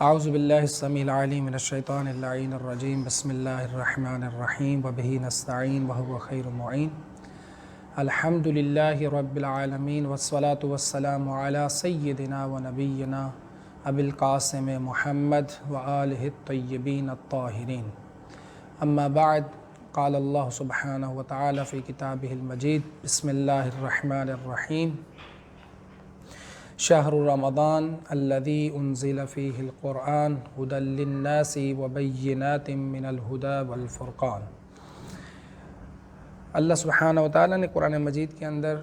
اعوذ باللہ السمیع العلیم من الشیطان اللعین الرجیم بسم اللہ الرحمن الرحیم وبہ نستعین وہو خیر المعین الحمد للہ رب العالمین والصلاة والسلام علی سیدنا و نبینا ابی القاسم محمد وآلہ الطیبین الطاہرین اما بعد قال اللہ سبحانہ وتعالی فی کتابہ المجید بسم اللہ الرحمن الرحیم شہر رمضان الذی انزل فیہ القرآن ھدی للناس وبینات من الھدی والفرقان۔ اللہ سبحانہ وتعالی نے قرآن مجید کے اندر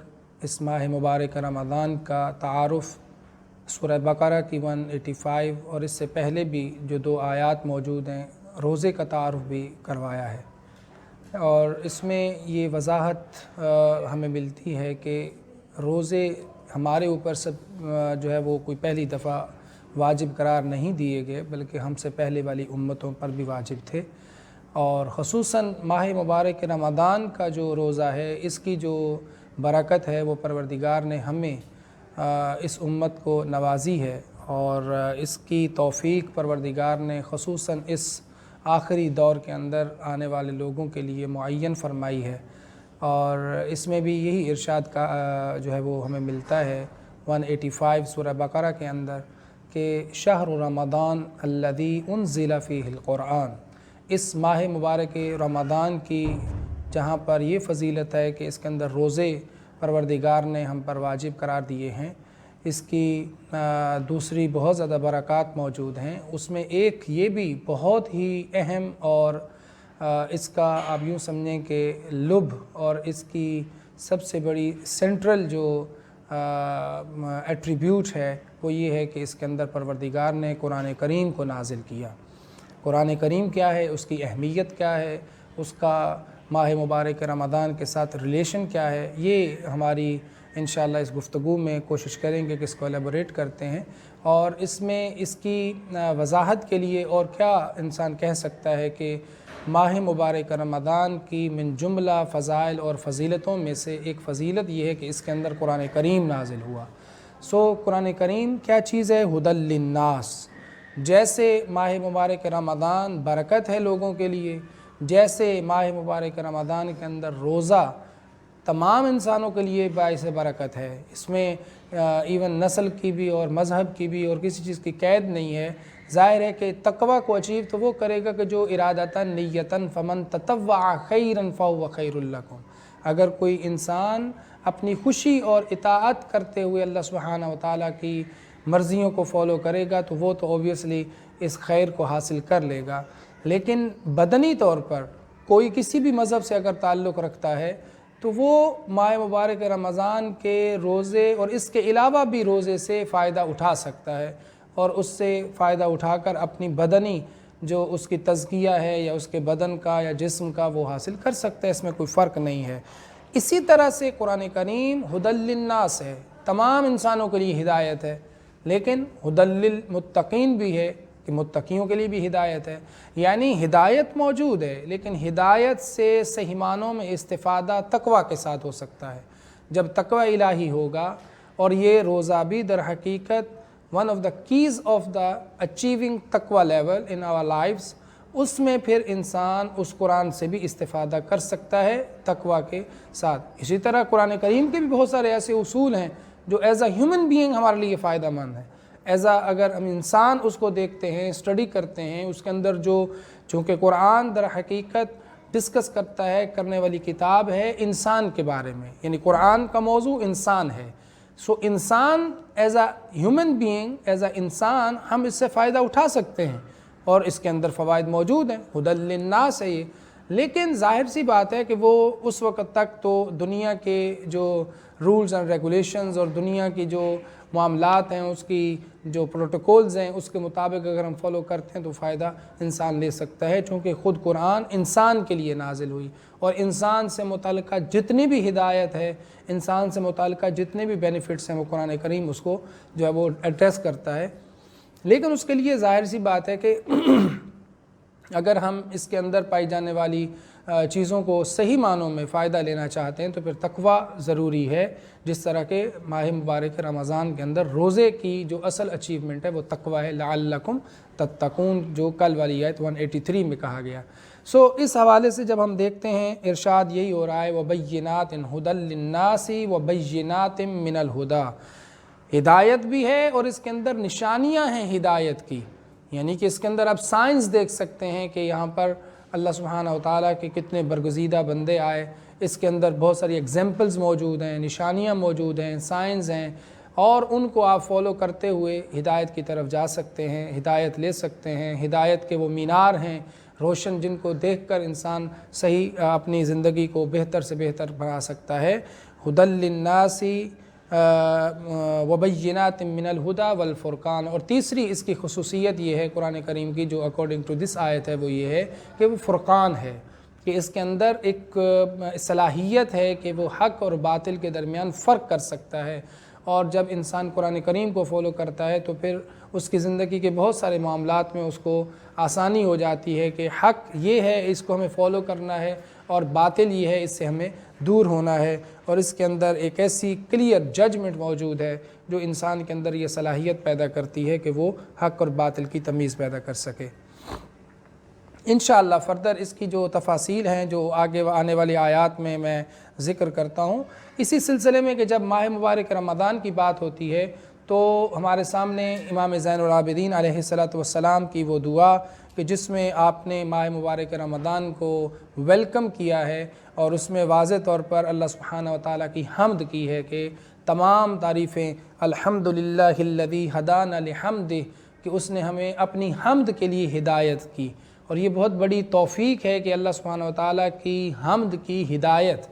اس ماہ مبارک رمضان کا تعارف سورہ بقرہ کی 185 اور اس سے پہلے بھی جو 2 آیات موجود ہیں روزے کا تعارف بھی کروایا ہے، اور اس میں یہ وضاحت ہمیں ملتی ہے کہ روزے ہمارے اوپر سب جو ہے وہ کوئی پہلی دفعہ واجب قرار نہیں دیے گئے، بلکہ ہم سے پہلے والی امتوں پر بھی واجب تھے، اور خصوصاً ماہ مبارک رمضان کا جو روزہ ہے اس کی جو برکت ہے وہ پروردگار نے ہمیں اس امت کو نوازی ہے، اور اس کی توفیق پروردگار نے خصوصاً اس آخری دور کے اندر آنے والے لوگوں کے لیے معین فرمائی ہے، اور اس میں بھی یہی ارشاد کا جو ہے وہ ہمیں ملتا ہے 185 سورہ بقرہ کے اندر کہ شہر رمضان الذی انزل فیہ القرآن، اس ماہ مبارک رمضان کی جہاں پر یہ فضیلت ہے کہ اس کے اندر روزے پروردگار نے ہم پر واجب قرار دیے ہیں، اس کی دوسری بہت زیادہ برکات موجود ہیں۔ اس میں ایک یہ بھی بہت ہی اہم اور اس کا آپ یوں سمجھیں کہ لب اور اس کی سب سے بڑی سینٹرل جو ایٹریبیوٹ ہے وہ یہ ہے کہ اس کے اندر پروردگار نے قرآن کریم کو نازل کیا۔ قرآن کریم کیا ہے، اس کی اہمیت کیا ہے، اس کا ماہ مبارک رمضان کے ساتھ ریلیشن کیا ہے، یہ ہماری انشاءاللہ اس گفتگو میں کوشش کریں گے کہ اس کو ایلیبوریٹ کرتے ہیں، اور اس میں اس کی وضاحت کے لیے اور کیا انسان کہہ سکتا ہے کہ ماہ مبارک رمضان کی من جملہ فضائل اور فضیلتوں میں سے ایک فضیلت یہ ہے کہ اس کے اندر قرآن کریم نازل ہوا۔ قرآن کریم کیا چیز ہے؟ ھدی للناس۔ جیسے ماہ مبارک رمضان برکت ہے لوگوں کے لیے، جیسے ماہ مبارک رمضان کے اندر روزہ تمام انسانوں کے لیے باعث برکت ہے، اس میں ایون نسل کی بھی اور مذہب کی بھی اور کسی چیز کی قید نہیں ہے۔ ظاہر ہے کہ تقوی کو اچیو تو وہ کرے گا کہ جو ارادتاً نیتاً فمن تطوع خیراً فہو خیر لکم، اگر کوئی انسان اپنی خوشی اور اطاعت کرتے ہوئے اللہ سبحانہ وتعالی کی مرضیوں کو فالو کرے گا تو وہ تو اوبویسلی اس خیر کو حاصل کر لے گا، لیکن بدنی طور پر کوئی کسی بھی مذہب سے اگر تعلق رکھتا ہے تو وہ ماہ مبارک رمضان کے روزے اور اس کے علاوہ بھی روزے سے فائدہ اٹھا سکتا ہے، اور اس سے فائدہ اٹھا کر اپنی بدنی جو اس کی تزکیہ ہے یا اس کے بدن کا یا جسم کا وہ حاصل کر سکتا ہے، اس میں کوئی فرق نہیں ہے۔ اسی طرح سے قرآن کریم ھدی للناس ہے، تمام انسانوں کے لیے ہدایت ہے، لیکن ھدی للمتقین بھی ہے کہ متقیوں کے لیے بھی ہدایت ہے، یعنی ہدایت موجود ہے، لیکن ہدایت سے صحیح معنوں میں استفادہ تقوی کے ساتھ ہو سکتا ہے۔ جب تقوی الہی ہوگا، اور یہ روزہ بھی در حقیقت one of the keys of the achieving taqwa level in our lives، اس میں پھر انسان اس قرآن سے بھی استفادہ کر سکتا ہے تقوی کے ساتھ۔ اسی طرح قرآن کریم کے بھی بہت سارے ایسے اصول ہیں جو ایز اے ہیومن بینگ ہمارے لیے فائدہ مند ہے، اگر ہم انسان اس کو دیکھتے ہیں، اسٹڈی کرتے ہیں، اس کے اندر جو چونکہ قرآن در حقیقت ڈسکس کرتا ہے، کرنے والی کتاب ہے انسان کے بارے میں، یعنی قرآن کا موضوع انسان ہے، انسان as a human being, as a انسان ہم اس سے فائدہ اٹھا سکتے ہیں، اور اس کے اندر فوائد موجود ہیں، ھدی للناس ہے یہ، لیکن ظاہر سی بات ہے کہ وہ اس وقت تک تو دنیا کے جو رولز اینڈ ریگولیشنز اور دنیا کی جو معاملات ہیں، اس کی جو پروٹوکولز ہیں، اس کے مطابق اگر ہم فالو کرتے ہیں تو فائدہ انسان لے سکتا ہے، چونکہ خود قرآن انسان کے لیے نازل ہوئی، اور انسان سے متعلقہ جتنی بھی ہدایت ہے، انسان سے متعلقہ جتنے بھی بینیفٹس ہیں، وہ قرآن کریم اس کو جو ہے وہ ایڈریس کرتا ہے۔ لیکن اس کے لیے ظاہر سی بات ہے کہ اگر ہم اس کے اندر پائی جانے والی چیزوں کو صحیح معنوں میں فائدہ لینا چاہتے ہیں تو پھر تقوی ضروری ہے، جس طرح کہ ماہ مبارک رمضان کے اندر روزے کی جو اصل اچیومنٹ ہے وہ تقوی ہے، لعلکم تتقون، جو کل والی آیت 183 میں کہا گیا۔ اس حوالے سے جب ہم دیکھتے ہیں ارشاد یہی ہو رہا ہے وَبَيِّنَاتٍ هُدًى لِلنَّاسِ وَبَيِّنَاتٍ مِّنَ الْهُدَى، ہدایت بھی ہے اور اس کے اندر نشانیاں ہیں ہدایت کی، یعنی کہ اس کے اندر آپ سائنس دیکھ سکتے ہیں کہ یہاں پر اللہ سبحانہ وتعالیٰ کے کتنے برگزیدہ بندے آئے، اس کے اندر بہت ساری ایگزامپلز موجود ہیں، نشانیاں موجود ہیں، سائنس ہیں، اور ان کو آپ فالو کرتے ہوئے ہدایت کی طرف جا سکتے ہیں، ہدایت لے سکتے ہیں۔ ہدایت کے وہ مینار ہیں روشن، جن کو دیکھ کر انسان صحیح اپنی زندگی کو بہتر سے بہتر بنا سکتا ہے۔ ہدی للناس وبینات من الہدی والفرقان، اور تیسری اس کی خصوصیت یہ ہے قرآن کریم کی جو اکارڈنگ ٹو دس آیت ہے، وہ یہ ہے کہ وہ فرقان ہے، کہ اس کے اندر ایک صلاحیت ہے کہ وہ حق اور باطل کے درمیان فرق کر سکتا ہے، اور جب انسان قرآن کریم کو فالو کرتا ہے تو پھر اس کی زندگی کے بہت سارے معاملات میں اس کو آسانی ہو جاتی ہے کہ حق یہ ہے، اس کو ہمیں فالو کرنا ہے، اور باطل یہ ہے، اس سے ہمیں دور ہونا ہے، اور اس کے اندر ایک ایسی کلیئر ججمنٹ موجود ہے جو انسان کے اندر یہ صلاحیت پیدا کرتی ہے کہ وہ حق اور باطل کی تمیز پیدا کر سکے۔ انشاءاللہ فردر اس کی جو تفاصیل ہیں جو آگے آنے والی آیات میں ذکر کرتا ہوں۔ اسی سلسلے میں کہ جب ماہ مبارک رمضان کی بات ہوتی ہے تو ہمارے سامنے امام زین العابدین علیہ السلام کی وہ دعا کہ جس میں آپ نے ماہ مبارک رمضان کو ویلکم کیا ہے، اور اس میں واضح طور پر اللہ سبحانہ وتعالیٰ کی حمد کی ہے کہ تمام تعریفیں الحمدللہ الذی ہدانا لحمدہ، کہ اس نے ہمیں اپنی حمد کے لیے ہدایت کی، اور یہ بہت بڑی توفیق ہے کہ اللہ سبحانہ وتعالیٰ کی حمد کی ہدایت،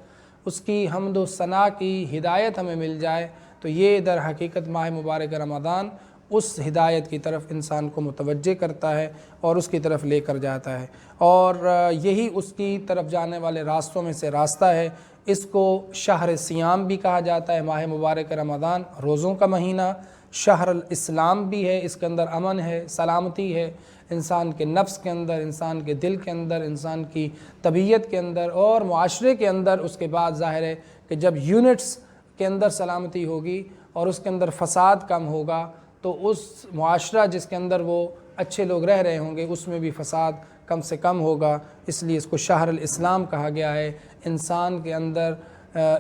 اس کی حمد و ثنا کی ہدایت ہمیں مل جائے، تو یہ در حقیقت ماہ مبارک رمضان اس ہدایت کی طرف انسان کو متوجہ کرتا ہے اور اس کی طرف لے کر جاتا ہے، اور یہی اس کی طرف جانے والے راستوں میں سے راستہ ہے۔ اس کو شہر سیام بھی کہا جاتا ہے، ماہ مبارک رمضان روزوں کا مہینہ، شہر الاسلام بھی ہے، اس کے اندر امن ہے، سلامتی ہے، انسان کے نفس کے اندر، انسان کے دل کے اندر، انسان کی طبیعت کے اندر اور معاشرے کے اندر۔ اس کے بعد ظاہر ہے کہ جب یونٹس کے اندر سلامتی ہوگی اور اس کے اندر فساد کم ہوگا تو اس معاشرہ جس کے اندر وہ اچھے لوگ رہ رہے ہوں گے اس میں بھی فساد کم سے کم ہوگا، اس لیے اس کو شہر الاسلام کہا گیا ہے۔ انسان کے اندر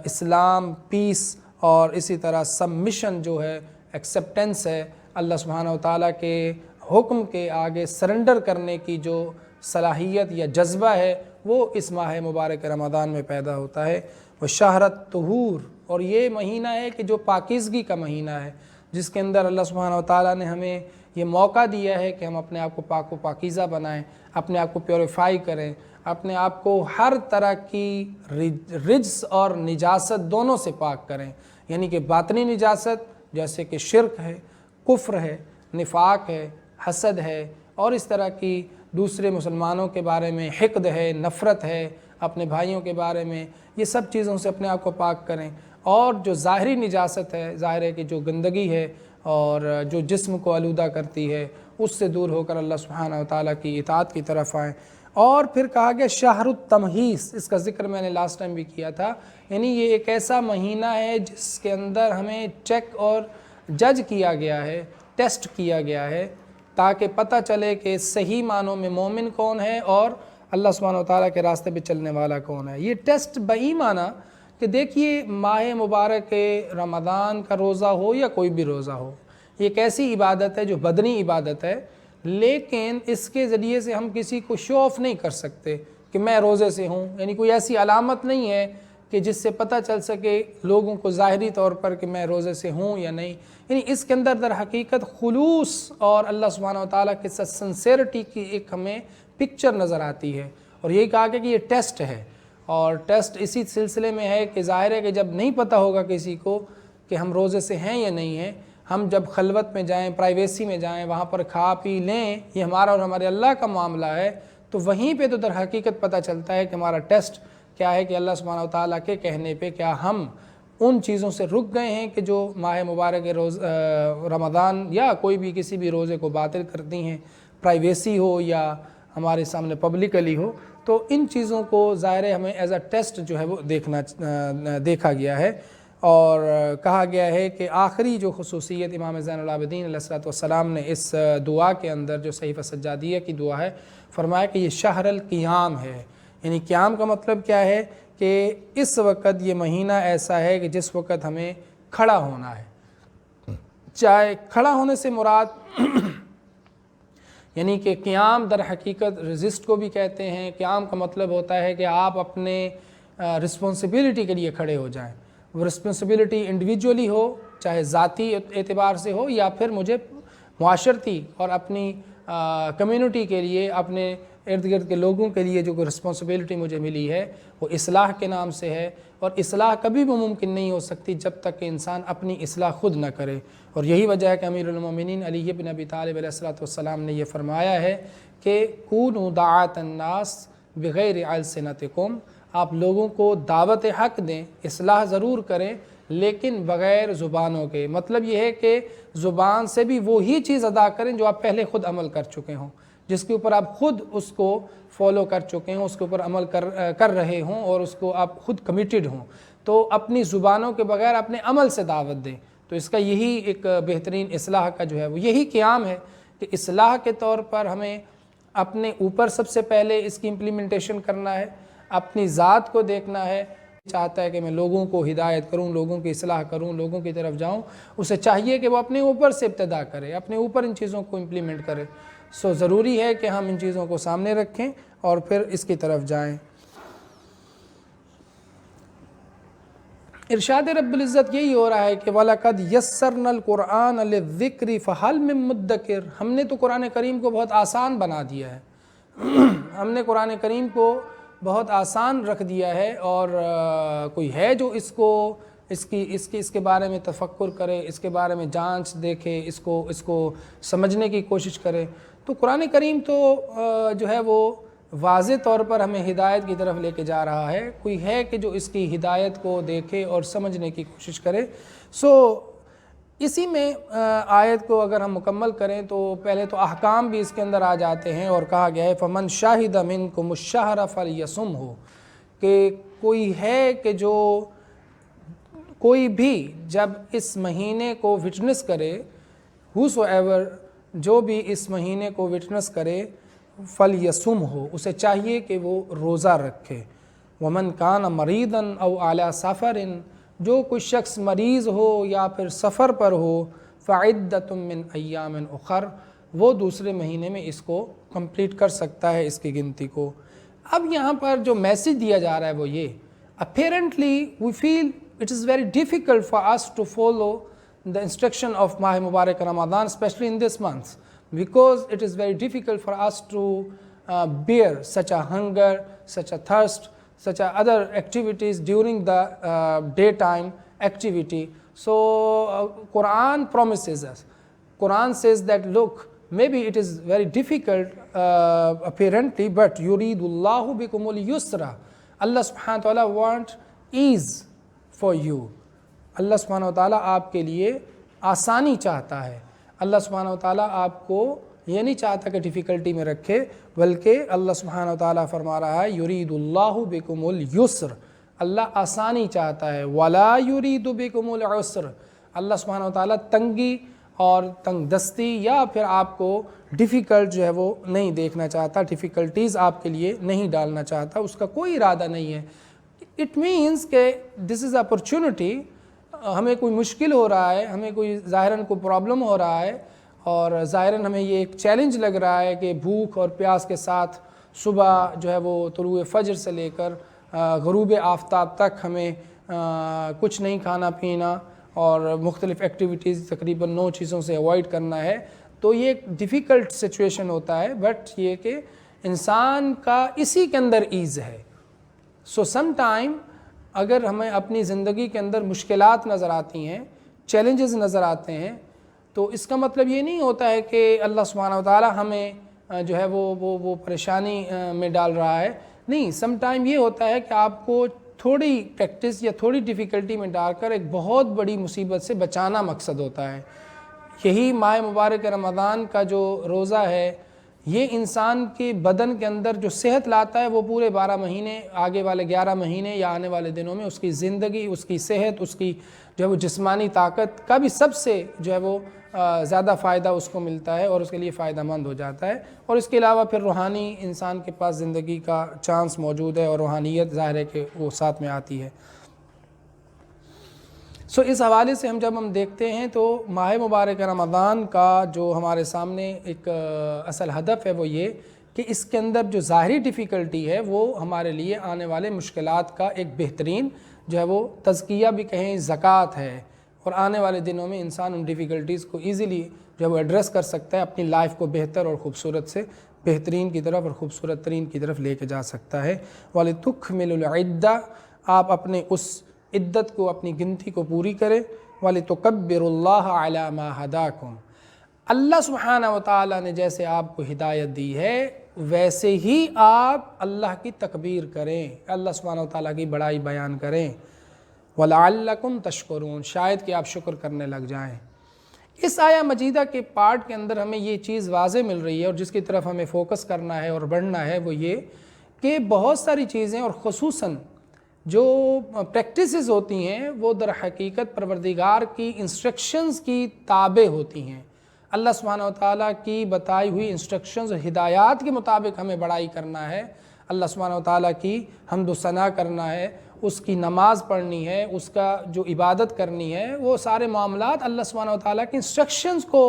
اسلام، پیس اور اسی طرح سبمیشن جو ہے، ایکسیپٹنس ہے، اللہ سبحانہ وتعالیٰ کے حکم کے آگے سرنڈر کرنے کی جو صلاحیت یا جذبہ ہے وہ اس ماہ مبارک رمضان میں پیدا ہوتا ہے۔ وہ شہرت طہور، اور یہ مہینہ ہے کہ جو پاکیزگی کا مہینہ ہے، جس کے اندر اللہ سبحانہ وتعالیٰ نے ہمیں یہ موقع دیا ہے کہ ہم اپنے آپ کو پاک و پاکیزہ بنائیں، اپنے آپ کو پیوریفائی کریں، اپنے آپ کو ہر طرح کی رجس اور نجاست دونوں سے پاک کریں، یعنی کہ باطنی نجاست جیسے کہ شرک ہے، کفر ہے، نفاق ہے، حسد ہے، اور اس طرح کی دوسرے مسلمانوں کے بارے میں حقد ہے، نفرت ہے، اپنے بھائیوں کے بارے میں، یہ سب چیزوں سے اپنے آپ کو پاک کریں۔ اور جو ظاہری نجاست ہے، ظاہر ہے کہ جو گندگی ہے اور جو جسم کو آلودہ کرتی ہے، اس سے دور ہو کر اللہ سبحانہ وتعالیٰ کی اطاعت کی طرف آئیں۔ اور پھر کہا گیا شہر التمحیص، اس کا ذکر میں نے لاسٹ ٹائم بھی کیا تھا، یعنی یہ ایک ایسا مہینہ ہے جس کے اندر ہمیں چیک اور جج کیا گیا ہے، ٹیسٹ کیا گیا ہے، تاکہ پتہ چلے کہ صحیح معنوں میں مومن کون ہے اور اللہ سبحانہ وتعالیٰ کے راستے پہ چلنے والا کون ہے۔ یہ ٹیسٹ بہی معنی کہ دیکھیے ماہ مبارک رمضان کا روزہ ہو یا کوئی بھی روزہ ہو، یہ ایک ایسی عبادت ہے جو بدنی عبادت ہے، لیکن اس کے ذریعے سے ہم کسی کو شو آف نہیں کر سکتے کہ میں روزے سے ہوں، یعنی کوئی ایسی علامت نہیں ہے کہ جس سے پتہ چل سکے لوگوں کو ظاہری طور پر کہ میں روزے سے ہوں یا نہیں، یعنی اس کے اندر در حقیقت خلوص اور اللہ سبحانہ وتعالیٰ کے ساتھ سنسیرٹی کی ایک ہمیں پکچر نظر آتی ہے، اور یہی کہا کہ یہ ٹیسٹ ہے، اور ٹیسٹ اسی سلسلے میں ہے کہ ظاہر ہے کہ جب نہیں پتہ ہوگا کسی کو کہ ہم روزے سے ہیں یا نہیں ہیں، ہم جب خلوت میں جائیں، پرائیویسی میں جائیں، وہاں پر کھا پی لیں، یہ ہمارا اور ہمارے اللہ کا معاملہ ہے، تو وہیں پہ تو در حقیقت پتہ چلتا ہے کہ ہمارا ٹیسٹ کیا ہے، کہ اللہ سبحانہ وتعالیٰ کے کہنے پہ کیا ہم ان چیزوں سے رک گئے ہیں کہ جو ماہ مبارک رمضان یا کوئی بھی کسی بھی روزے کو باطل کرتی ہیں، پرائیویسی ہو یا ہمارے سامنے پبلکلی ہو، تو ان چیزوں کو ظاہر ہے ہمیں ایز اے ٹیسٹ جو ہے وہ دیکھا گیا ہے، اور کہا گیا ہے کہ آخری جو خصوصیت امام زین العابدین علیہ الصلوۃ والسلام نے اس دعا کے اندر، جو صحیفہ سجادیہ کی دعا ہے، فرمایا کہ یہ شہر القیام ہے۔ یعنی قیام کا مطلب کیا ہے کہ اس وقت یہ مہینہ ایسا ہے کہ جس وقت ہمیں کھڑا ہونا ہے۔ چاہے کھڑا ہونے سے مراد یعنی کہ قیام در حقیقت رزسٹ کو بھی کہتے ہیں۔ قیام کا مطلب ہوتا ہے کہ آپ اپنے رسپانسبلٹی کے لیے کھڑے ہو جائیں۔ وہ رسپانسبلٹی انڈیویجولی ہو، چاہے ذاتی اعتبار سے ہو، یا پھر مجھے معاشرتی اور اپنی کمیونٹی کے لیے، اپنے ارد گرد کے لوگوں کے لیے جو رسپانسبلٹی مجھے ملی ہے وہ اصلاح کے نام سے ہے، اور اصلاح کبھی بھی ممکن نہیں ہو سکتی جب تک کہ انسان اپنی اصلاح خود نہ کرے۔ اور یہی وجہ ہے کہ امیر المومنین علی بن ابی طالب علیہ الصلوۃ والسلام نے یہ فرمایا ہے کہ کونوا دعاۃ الناس بغیر السنتکم، آپ لوگوں کو دعوت حق دیں، اصلاح ضرور کریں لیکن بغیر زبانوں کے۔ مطلب یہ ہے کہ زبان سے بھی وہی چیز ادا کریں جو آپ پہلے خود عمل کر چکے ہوں، جس کے اوپر آپ خود اس کو فالو کر چکے ہوں، اس کے اوپر عمل کر رہے ہوں، اور اس کو آپ خود کمیٹڈ ہوں۔ تو اپنی زبانوں کے بغیر اپنے عمل سے دعوت دیں۔ تو اس کا یہی ایک بہترین اصلاح کا جو ہے وہ یہی قیام ہے کہ اصلاح کے طور پر ہمیں اپنے اوپر سب سے پہلے اس کی امپلیمنٹیشن کرنا ہے، اپنی ذات کو دیکھنا ہے۔ چاہتا ہے کہ میں لوگوں کو ہدایت کروں، لوگوں کی اصلاح کروں، لوگوں کی طرف جاؤں، اسے چاہیے کہ وہ اپنے اوپر سے ابتدا کرے، اپنے اوپر ان چیزوں کو امپلیمنٹ کرے۔ سو ضروری ہے کہ ہم ان چیزوں کو سامنے رکھیں اور پھر اس کی طرف جائیں۔ ارشاد رب العزت یہی ہو رہا ہے کہ وَلَقَدْ يَسَّرْنَا الْقُرْآنَ لِلذِّكْرِ فَهَلْ مِن مُدَّكِرٍ، ہم نے تو قرآن کریم کو بہت آسان بنا دیا ہے، ہم نے قرآن کریم کو بہت آسان رکھ دیا ہے، اور کوئی ہے جو اس کے بارے میں تفکر کرے، اس کے بارے میں جانچ دیکھے، اس کو سمجھنے کی کوشش کرے۔ تو قرآن کریم تو جو ہے وہ واضح طور پر ہمیں ہدایت کی طرف لے کے جا رہا ہے، کوئی ہے کہ جو اس کی ہدایت کو دیکھے اور سمجھنے کی کوشش کرے۔ اسی میں آیت کو اگر ہم مکمل کریں تو پہلے تو احکام بھی اس کے اندر آ جاتے ہیں، اور کہا گیا ہے فَمَنْ شَاهِدَ مِنْكُمُ الشَّهْرَ فَلْيَصُمْهُ، کہ کوئی ہے کہ جو کوئی بھی جب اس مہینے کو وٹنس کرے، whosoever جو بھی اس مہینے کو وٹنس کرے، فَلْيَصُمْهُ، اسے چاہیے کہ وہ روزہ رکھے۔ وَمَنْ كَانَ مَرِيضًا أَوْ عَلَى سَفَرٍ، جو کوئی شخص مریض ہو یا پھر سفر پر ہو، فَعِدَّةٌ مِّنْ أَيَّامٍ أُخَرَ، وہ دوسرے مہینے میں اس کو کمپلیٹ کر سکتا ہے، اس کی گنتی کو۔ اب یہاں پر جو میسیج دیا جا رہا ہے وہ یہ، apparently we feel it is very difficult for us to follow the instruction of Mah Mubarak Ramadan, especially in this month, because it is very difficult for us to bear such a hunger, such a thirst, such a other activities during the daytime activity. So Quran promises us, Quran says that look, maybe it is very difficult apparently, but yuridullahu bikumul yusra, Allah subhanahu wa ta'ala want ease for you. اللہ سبحانہ وتعالیٰ آپ کے لیے آسانی چاہتا ہے، اللہ سبحانہ وتعالیٰ آپ کو یہ نہیں چاہتا کہ ڈیفیکلٹی میں رکھے، بلکہ اللہ سبحانہ وتعالیٰ فرما رہا ہے یرید اللہ بکم اليسر، اللہ آسانی چاہتا ہے، ولا یرید بکم العسر، اللہ سبحانہ وتعالیٰ تنگی اور تنگ دستی یا پھر آپ کو ڈیفیکلٹ جو ہے وہ نہیں دیکھنا چاہتا، ڈیفیکلٹیز آپ کے لیے نہیں ڈالنا چاہتا، اس کا کوئی ارادہ نہیں ہے۔ اٹ مینس کہ دس از اپرچونٹی، ہمیں کوئی مشکل ہو رہا ہے، ہمیں کوئی ظاہراً کوئی پرابلم ہو رہا ہے، اور ظاہراً ہمیں یہ ایک چیلنج لگ رہا ہے کہ بھوک اور پیاس کے ساتھ صبح جو ہے وہ طلوع فجر سے لے کر غروب آفتاب تک ہمیں کچھ نہیں کھانا پینا اور مختلف ایکٹیویٹیز تقریباً 9 چیزوں سے اوائڈ کرنا ہے، تو یہ ایک ڈیفیکلٹ سچویشن ہوتا ہے، بٹ یہ کہ انسان کا اسی کے اندر ایز ہے۔ سو سم ٹائم اگر ہمیں اپنی زندگی کے اندر مشکلات نظر آتی ہیں، چیلنجز نظر آتے ہیں، تو اس کا مطلب یہ نہیں ہوتا ہے کہ اللہ سبحانہ وتعالیٰ ہمیں جو ہے وہ پریشانی میں ڈال رہا ہے، نہیں، سم ٹائم یہ ہوتا ہے کہ آپ کو تھوڑی پریکٹس یا تھوڑی ڈیفیکلٹی میں ڈال کر ایک بہت بڑی مصیبت سے بچانا مقصد ہوتا ہے۔ یہی ماہ مبارک رمضان کا جو روزہ ہے، یہ انسان کے بدن کے اندر جو صحت لاتا ہے وہ پورے 12 مہینے، آگے والے 11 مہینے یا آنے والے دنوں میں اس کی زندگی، اس کی صحت، اس کی جو ہے وہ جسمانی طاقت کا بھی سب سے جو ہے وہ زیادہ فائدہ اس کو ملتا ہے اور اس کے لیے فائدہ مند ہو جاتا ہے. اور اس کے علاوہ پھر روحانی انسان کے پاس زندگی کا چانس موجود ہے اور روحانیت ظاہر ہے کہ وہ ساتھ میں آتی ہے. اس حوالے سے جب ہم دیکھتے ہیں تو ماہ مبارک رمضان کا جو ہمارے سامنے ایک اصل ہدف ہے وہ یہ کہ اس کے اندر جو ظاہری ڈیفیکلٹی ہے وہ ہمارے لیے آنے والے مشکلات کا ایک بہترین جو ہے وہ تزکیہ بھی کہیں زکوٰۃ ہے، اور آنے والے دنوں میں انسان ان ڈیفیکلٹیز کو ایزیلی جو ہے وہ ایڈریس کر سکتا ہے، اپنی لائف کو بہتر اور خوبصورت سے بہترین کی طرف اور خوبصورت ترین کی طرف لے کے جا سکتا ہے. وَلِتُكْمِلُوا الْعِدَّةَ، آپ اپنے اس عدت کو، اپنی گنتی کو پوری کریں. وَلِتُكَبِّرُوا اللَّهَ عَلَى مَا هَدَاكُمْ، اللہ سبحانہ وتعالیٰ نے جیسے آپ کو ہدایت دی ہے ویسے ہی آپ اللہ کی تکبیر کریں، اللہ سبحانہ وتعالیٰ کی بڑائی بیان کریں. وَلَعَلَّكُمْ تَشْكُرُونَ، شاید کہ آپ شکر کرنے لگ جائیں. اس آیہ مجیدہ کے پارٹ کے اندر ہمیں یہ چیز واضح مل رہی ہے اور جس کی طرف ہمیں فوکس کرنا ہے اور بڑھنا ہے وہ یہ کہ بہت ساری چیزیں اور خصوصاً جو پریکٹسز ہوتی ہیں وہ در حقیقت پروردگار کی انسٹرکشنز کی تابع ہوتی ہیں. اللہ سبحانہ وتعالیٰ کی بتائی ہوئی انسٹرکشنز اور ہدایات کے مطابق ہمیں بڑائی کرنا ہے، اللہ سبحانہ وتعالیٰ کی حمد و ثنا کرنا ہے، اس کی نماز پڑھنی ہے، اس کا جو عبادت کرنی ہے، وہ سارے معاملات اللہ سبحانہ وتعالیٰ کی انسٹرکشنز کو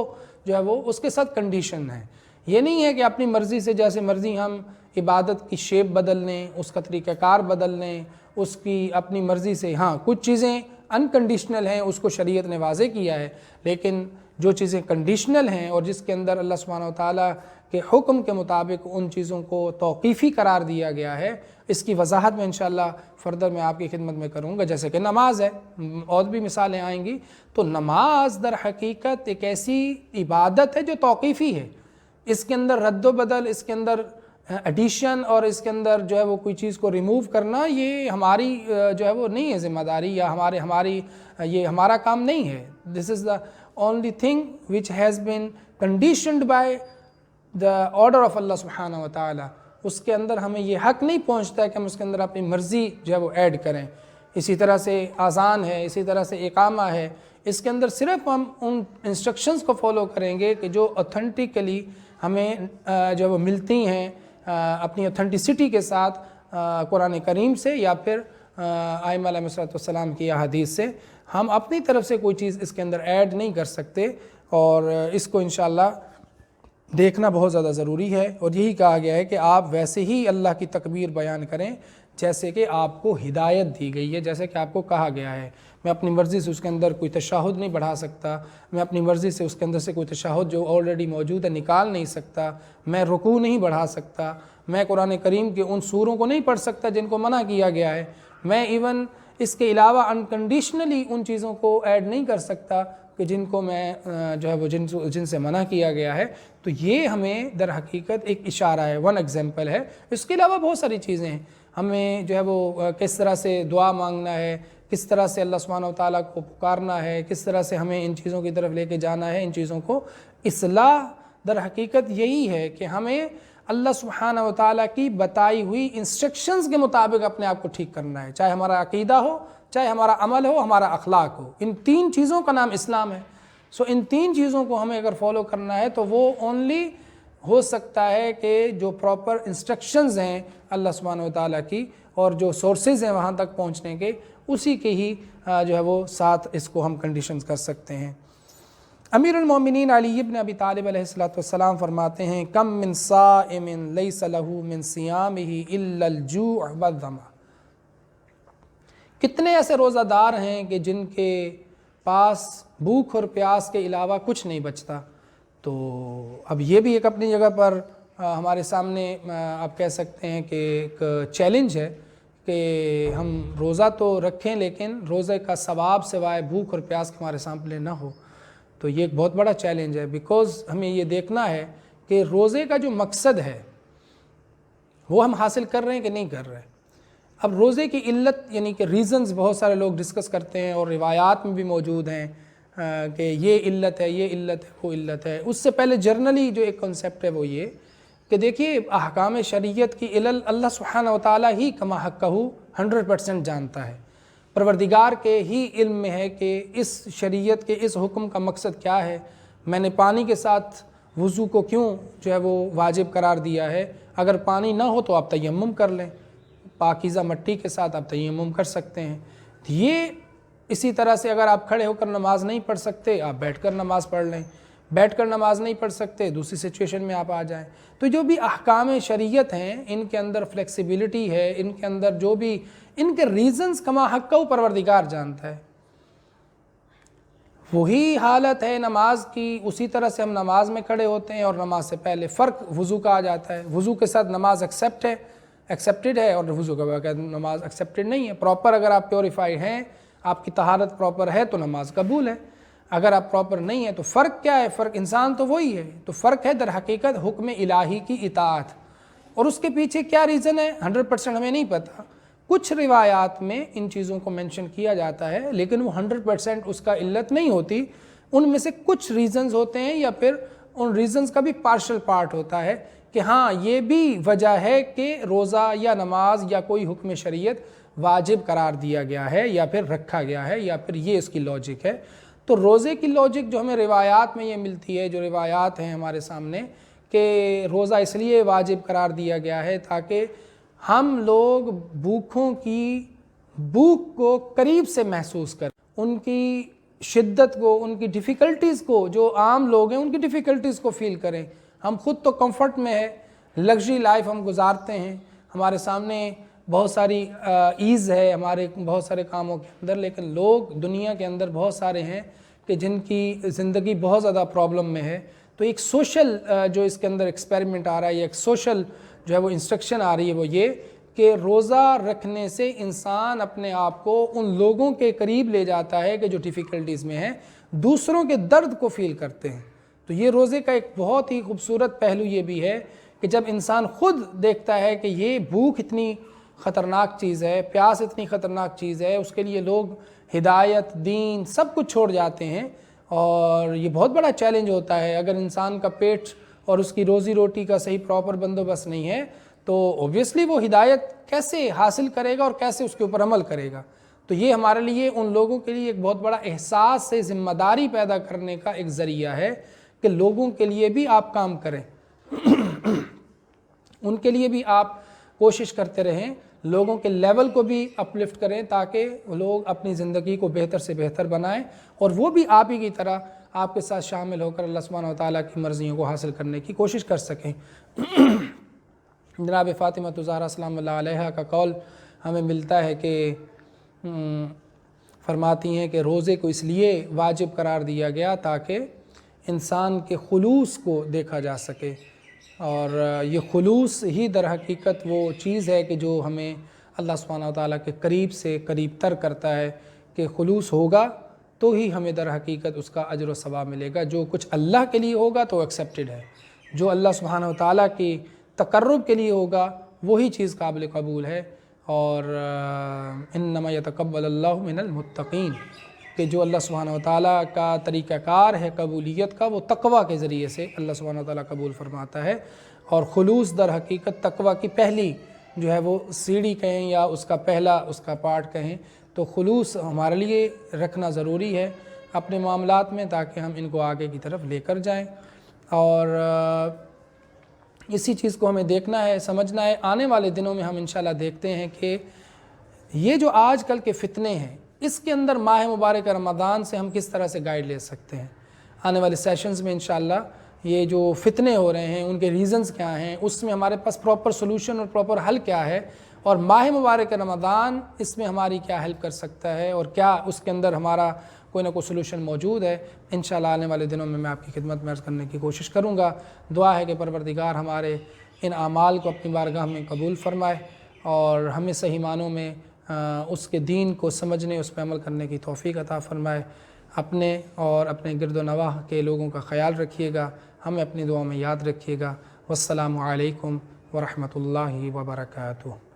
جو ہے وہ اس کے ساتھ کنڈیشن ہے. یہ نہیں ہے کہ اپنی مرضی سے جیسے مرضی ہم عبادت کی شیپ بدل لیں، اس کا طریقہ کار بدل لیں، اس کی اپنی مرضی سے. ہاں کچھ چیزیں انکنڈیشنل ہیں، اس کو شریعت نے واضح کیا ہے، لیکن جو چیزیں کنڈیشنل ہیں اور جس کے اندر اللہ سبحانہ وتعالیٰ کے حکم کے مطابق ان چیزوں کو توقیفی قرار دیا گیا ہے، اس کی وضاحت میں انشاءاللہ فردر میں آپ کی خدمت میں کروں گا. جیسے کہ نماز ہے، اور بھی مثالیں آئیں گی. تو نماز در حقیقت ایک ایسی عبادت ہے جو توقیفی ہے، اس کے اندر رد و بدل، اس کے اندر ایڈیشن اور اس کے اندر جو ہے وہ کوئی چیز کو ریموو کرنا یہ ہماری جو ہے وہ نہیں ہے ذمہ داری، یا ہماری یہ ہمارا کام نہیں ہے. This is the only thing which has been conditioned by the order of اللہ سبحانہ وتعالی. اس کے اندر ہمیں یہ حق نہیں پہنچتا ہے کہ ہم اس کے اندر اپنی مرضی جو ہے وہ ایڈ کریں. اسی طرح سے اذان ہے، اسی طرح سے اقامہ ہے، اس کے اندر صرف ہم ان انسٹرکشنز کو فالو کریں گے کہ جو اوتھینٹکلی ہمیں جو وہ ملتی ہیں اپنی اوتھینٹسٹی کے ساتھ قرآن کریم سے یا پھر ائمہ علیہ السلام کی احادیث سے. ہم اپنی طرف سے کوئی چیز اس کے اندر ایڈ نہیں کر سکتے، اور اس کو انشاءاللہ دیکھنا بہت زیادہ ضروری ہے. اور یہی کہا گیا ہے کہ آپ ویسے ہی اللہ کی تکبیر بیان کریں جیسے کہ آپ کو ہدایت دی گئی ہے، جیسے کہ آپ کو کہا گیا ہے. میں اپنی مرضی سے اس کے اندر کوئی تشہد نہیں بڑھا سکتا، میں اپنی مرضی سے اس کے اندر سے کوئی تشہد جو آلریڈی موجود ہے نکال نہیں سکتا، میں رکوع نہیں بڑھا سکتا، میں قرآن کریم کے ان سوروں کو نہیں پڑھ سکتا جن کو منع کیا گیا ہے، میں ایون اس کے علاوہ انکنڈیشنلی ان چیزوں کو ایڈ نہیں کر سکتا کہ جن کو میں جو ہے وہ جن سے منع کیا گیا ہے. تو یہ ہمیں در حقیقت ایک اشارہ ہے، ون ایگزامپل ہے. اس کے علاوہ بہت ساری چیزیں ہیں. ہمیں جو ہے وہ کس طرح سے دعا مانگنا ہے، کس طرح سے اللہ سبحانہ وتعالیٰ کو پکارنا ہے، کس طرح سے ہمیں ان چیزوں کی طرف لے کے جانا ہے. ان چیزوں کو اصلاح در حقیقت یہی ہے کہ ہمیں اللہ سبحانہ وتعالیٰ کی بتائی ہوئی انسٹرکشنز کے مطابق اپنے آپ کو ٹھیک کرنا ہے، چاہے ہمارا عقیدہ ہو، چاہے ہمارا عمل ہو، ہمارا اخلاق ہو. ان تین چیزوں کا نام اسلام ہے. ان تین چیزوں کو ہمیں اگر فالو کرنا ہے تو وہ اونلی ہو سکتا ہے کہ جو پراپر انسٹرکشنز ہیں اللہ سبحانہ وتعالیٰ کی اور جو سورسز ہیں وہاں تک پہنچنے کے، اسی کے ہی جو ہے وہ ساتھ اس کو ہم کنڈیشنز کر سکتے ہیں. امیر المومنین علی ابن ابی طالب علیہ السلام فرماتے ہیں کم من صائم لیس لہ من صیامہ الا الجوع والظمأ. کتنے ایسے روزہ دار ہیں کہ جن کے پاس بھوک اور پیاس کے علاوہ کچھ نہیں بچتا. تو اب یہ بھی ایک اپنی جگہ پر ہمارے سامنے آپ کہہ سکتے ہیں کہ ایک چیلنج ہے کہ ہم روزہ تو رکھیں لیکن روزے کا ثواب سوائے بھوک اور پیاس کے ہمارے سامنے نہ ہو. تو یہ ایک بہت بڑا چیلنج ہے، بیکوز ہمیں یہ دیکھنا ہے کہ روزے کا جو مقصد ہے وہ ہم حاصل کر رہے ہیں کہ نہیں کر رہے. اب روزے کی علت یعنی کہ ریزنز بہت سارے لوگ ڈسکس کرتے ہیں اور روایات میں بھی موجود ہیں کہ یہ علت ہے، یہ علت ہے، وہ علت ہے. اس سے پہلے جرنلی جو ایک کنسیپٹ ہے وہ یہ کہ دیکھیے احکام شریعت کی علل اللہ سبحانہ و تعالیٰ ہی کما حقہ 100% جانتا ہے، پروردگار کے ہی علم میں ہے کہ اس شریعت کے اس حکم کا مقصد کیا ہے، میں نے پانی کے ساتھ وضو کو کیوں جو ہے وہ واجب قرار دیا ہے، اگر پانی نہ ہو تو آپ تیمم کر لیں، پاکیزہ مٹی کے ساتھ آپ تیمم کر سکتے ہیں۔ یہ اسی طرح سے اگر آپ کھڑے ہو کر نماز نہیں پڑھ سکتے آپ بیٹھ کر نماز پڑھ لیں، بیٹھ کر نماز نہیں پڑھ سکتے دوسری سچویشن میں آپ آ جائیں۔ تو جو بھی احکام شریعت ہیں ان کے اندر فلیکسیبلٹی ہے، ان کے اندر جو بھی ان کے ریزنز کما حقہ پروردگار جانتا ہے۔ وہی حالت ہے نماز کی، اسی طرح سے ہم نماز میں کھڑے ہوتے ہیں اور نماز سے پہلے فرق وضو کا آ جاتا ہے، وضو کے ساتھ نماز ایکسیپٹڈ ہے اور وضو کے بغیر نماز ایکسیپٹڈ نہیں ہے۔ پراپر اگر آپ پیوریفائی ہیں، آپ کی طہارت پراپر ہے تو نماز قبول ہے، اگر آپ پراپر نہیں ہے تو فرق کیا ہے؟ فرق انسان تو وہی ہے، تو فرق ہے در حقیقت حکم الہی کی اطاعت، اور اس کے پیچھے کیا ریزن ہے 100% ہمیں نہیں پتہ۔ کچھ روایات میں ان چیزوں کو مینشن کیا جاتا ہے لیکن وہ 100% اس کا علت نہیں ہوتی، ان میں سے کچھ ریزنز ہوتے ہیں یا پھر ان ریزنز کا بھی پارشل پارٹ ہوتا ہے کہ ہاں یہ بھی وجہ ہے کہ روزہ یا نماز یا کوئی حکم شریعت واجب قرار دیا گیا ہے یا پھر رکھا گیا ہے یا پھر یہ اس کی لاجک ہے۔ تو روزے کی لاجک جو ہمیں روایات میں یہ ملتی ہے، جو روایات ہیں ہمارے سامنے، کہ روزہ اس لیے واجب قرار دیا گیا ہے تاکہ ہم لوگ بھوکوں کی بھوک کو قریب سے محسوس کریں، ان کی شدت کو، ان کی ڈیفیکلٹیز کو، جو عام لوگ ہیں ان کی ڈیفیکلٹیز کو فیل کریں۔ ہم خود تو کمفرٹ میں ہے، لگژری لائف ہم گزارتے ہیں، ہمارے سامنے بہت ساری ایز ہے ہمارے بہت سارے کاموں کے اندر، لیکن لوگ دنیا کے اندر بہت سارے ہیں کہ جن کی زندگی بہت زیادہ پرابلم میں ہے۔ تو ایک سوشل جو اس کے اندر ایکسپیریمنٹ آ رہا ہے، ایک سوشل جو ہے وہ انسٹرکشن آ رہی ہے، وہ یہ کہ روزہ رکھنے سے انسان اپنے آپ کو ان لوگوں کے قریب لے جاتا ہے کہ جو ڈیفیکلٹیز میں ہیں، دوسروں کے درد کو فیل کرتے ہیں۔ تو یہ روزے کا ایک بہت ہی خوبصورت پہلو یہ بھی ہے کہ جب انسان خود دیکھتا ہے کہ یہ بھوک اتنی خطرناک چیز ہے، پیاس اتنی خطرناک چیز ہے، اس کے لیے لوگ ہدایت، دین سب کچھ چھوڑ جاتے ہیں، اور یہ بہت بڑا چیلنج ہوتا ہے۔ اگر انسان کا پیٹ اور اس کی روزی روٹی کا صحیح پراپر بندوبست نہیں ہے تو اوبویسلی وہ ہدایت کیسے حاصل کرے گا اور کیسے اس کے اوپر عمل کرے گا۔ تو یہ ہمارے لیے ان لوگوں کے لیے ایک بہت بڑا احساس سے ذمہ داری پیدا کرنے کا ایک ذریعہ ہے کہ لوگوں کے لیے بھی آپ کام کریں، ان کے لیے بھی آپ کوشش کرتے رہیں، لوگوں کے لیول کو بھی اپلفٹ کریں تاکہ لوگ اپنی زندگی کو بہتر سے بہتر بنائیں اور وہ بھی آپ ہی کی طرح آپ کے ساتھ شامل ہو کر اللہ سبحانہ و تعالیٰ کی مرضیوں کو حاصل کرنے کی کوشش کر سکیں۔ جناب فاطمہ الزہرا سلام اللہ علیہا کا قول ہمیں ملتا ہے کہ فرماتی ہیں کہ روزے کو اس لیے واجب قرار دیا گیا تاکہ انسان کے خلوص کو دیکھا جا سکے، اور یہ خلوص ہی در حقیقت وہ چیز ہے کہ جو ہمیں اللہ سبحانہ و تعالیٰ کے قریب سے قریب تر کرتا ہے، کہ خلوص ہوگا تو ہی ہمیں در حقیقت اس کا اجر و ثواب ملے گا۔ جو کچھ اللہ کے لیے ہوگا تو ایکسیپٹڈ ہے، جو اللہ سبحانہ و تعالیٰ کی تقرب کے لیے ہوگا وہی چیز قابل قبول ہے۔ اور انما یتقبل اللہ من المتقین، کہ جو اللہ سبحانہ و تعالیٰ کا طریقہ کار ہے قبولیت کا، وہ تقوی کے ذریعے سے اللہ سبحانہ و تعالیٰ قبول فرماتا ہے۔ اور خلوص در حقیقت تقوی کی پہلی جو ہے وہ سیڑھی کہیں یا اس کا پہلا اس کا پارٹ کہیں، تو خلوص ہمارے لیے رکھنا ضروری ہے اپنے معاملات میں تاکہ ہم ان کو آگے کی طرف لے کر جائیں۔ اور اسی چیز کو ہمیں دیکھنا ہے، سمجھنا ہے۔ آنے والے دنوں میں ہم انشاءاللہ دیکھتے ہیں کہ یہ جو آج کل کے فتنے ہیں، اس کے اندر ماہ مبارک رمضان سے ہم کس طرح سے گائیڈ لے سکتے ہیں۔ آنے والے سیشنز میں انشاءاللہ یہ جو فتنے ہو رہے ہیں ان کے ریزنز کیا ہیں، اس میں ہمارے پاس پراپر سولوشن اور پراپر حل کیا ہے، اور ماہ مبارک رمضان اس میں ہماری کیا ہیلپ کر سکتا ہے، اور کیا اس کے اندر ہمارا کوئی نہ کوئی سولوشن موجود ہے۔ انشاءاللہ آنے والے دنوں میں آپ کی خدمت میں عرض کرنے کی کوشش کروں گا۔ دعا ہے کہ پروردگار ہمارے ان اعمال کو اپنی بارگاہ میں قبول فرمائے اور ہمیں صحیح معنوں میں اس کے دین کو سمجھنے، اس پہ عمل کرنے کی توفیق عطا فرمائے۔ اپنے اور اپنے گرد و نواح کے لوگوں کا خیال رکھیے گا، ہمیں اپنی دعاؤں میں یاد رکھیے گا۔ والسلام علیکم ورحمۃ اللہ وبرکاتہ۔